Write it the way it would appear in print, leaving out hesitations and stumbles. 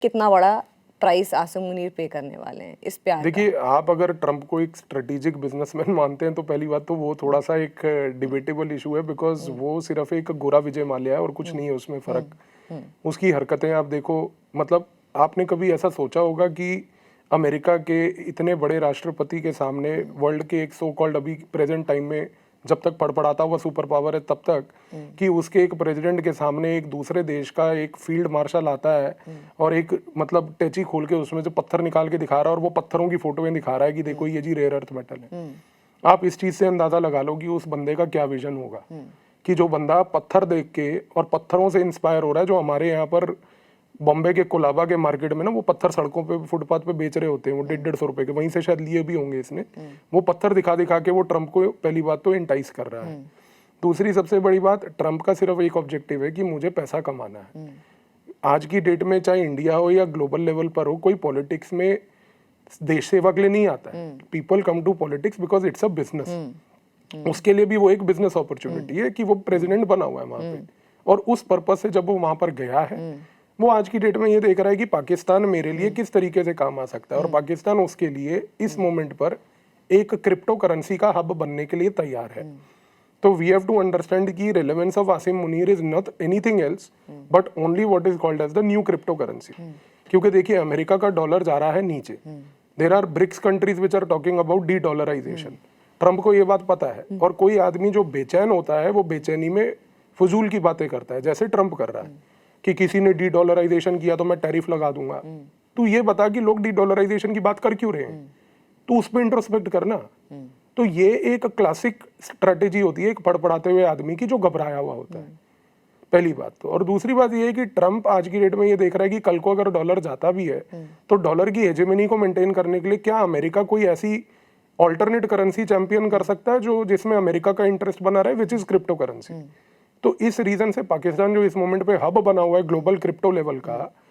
कितना बड़ा प्राइस आसिम मुनीर पे करने वाले हैं इस प्यार का? देखिए, आप अगर ट्रंप को एक स्ट्रेटेजिक बिजनेसमैन मानते हैं तो पहली बात तो वो थोड़ा सा एक डिबेटेबल इशू है, बिकॉज वो सिर्फ एक गोरा विजय माल्या है और कुछ नहीं है उसमें फर्क। उसकी हरकतें आप देखो, मतलब आपने कभी ऐसा सोचा होगा कि अमेरिका के इतने बड़े राष्ट्रपति के सामने, वर्ल्ड के एक सो कॉल्ड अभी प्रेजेंट टाइम में जब तक फड़फड़ाता हुआ सुपर पावर है तब तक, कि उसके एक प्रेसिडेंट के सामने एक दूसरे देश का एक फील्ड मार्शल आता है और एक मतलब टेची खोल के उसमें से पत्थर निकाल के दिखा रहा है और वो पत्थरों की फोटोएं दिखा रहा है कि देखो ये जी रेयर अर्थ मेटल है। आप इस चीज से अंदाजा लगा लो कि उस बंदे का क्या विजन होगा, कि जो बंदा पत्थर देख के और पत्थरों से इंस्पायर हो रहा है, जो हमारे यहाँ पर बॉम्बे के कोलाबा के मार्केट में ना वो पत्थर सड़कों पे फुटपाथ पे बेच रहे होते हैं, वो 150-150 रुपए के, वहीं से शायद लिए भी होंगे इसने। वो पत्थर दिखा दिखा के वो ट्रंप को पहली बात तो इंटाइस कर रहा है। दूसरी सबसे बड़ी बात, ट्रंप का सिर्फ एक ऑब्जेक्टिव है कि मुझे पैसा कमाना है। आज की डेट में चाहे इंडिया हो या ग्लोबल लेवल पर हो, कोई पॉलिटिक्स में देश सेवा के लिए नहीं आता है। People come to politics because it's a business. उसके लिए भी वो एक बिजनेस अपॉर्चुनिटी है कि वो प्रेसिडेंट बना हुआ है वहां पे, और उस पर्पज से जब वो वहां पर गया है, वो आज की डेट में ये देख रहा है कि पाकिस्तान मेरे लिए किस तरीके से काम आ सकता है, और पाकिस्तान उसके लिए इस मोमेंट पर एक क्रिप्टो करेंसी का हब बनने के लिए तैयार है। तो वी हैव टू अंडरस्टैंड कि relevance of Asim Munir is not anything else but only what is called as the new crypto currency. क्योंकि देखिए, अमेरिका का डॉलर जा रहा है नीचे, there are BRICS countries which are talking about dedollarisation. Trump को ये बात पता है, और कोई आदमी जो बेचैन होता है वो बेचैनी में फजूल की बातें करता है, जैसे ट्रंप कर रहा है कि किसी ने डी डॉलराइजेशन किया तो मैं टैरिफ लगा दूंगा। तू ये बता कि लोग डी डॉलराइजेशन की बात कर क्यों रहे हैं, तू उस पर इंट्रोस्पेक्ट करना। तो ये एक क्लासिक स्ट्रेटेजी होती है एक पड़पड़ाते हुए आदमी की जो घबराया हुआ होता है, पहली बात तो। और दूसरी बात ये है कि ट्रंप आज की डेट में ये देख रहा है कि कल को अगर डॉलर जाता भी है तो डॉलर की हेजेमनी को मेंटेन करने के लिए क्या अमेरिका कोई ऐसी ऑल्टरनेट करेंसी चैंपियन कर सकता है जो जिसमें अमेरिका का इंटरेस्ट बना रहे, विच इज क्रिप्टो करेंसी। तो इस रीजन से पाकिस्तान जो इस मोमेंट पे हब बना हुआ है ग्लोबल क्रिप्टो लेवल का,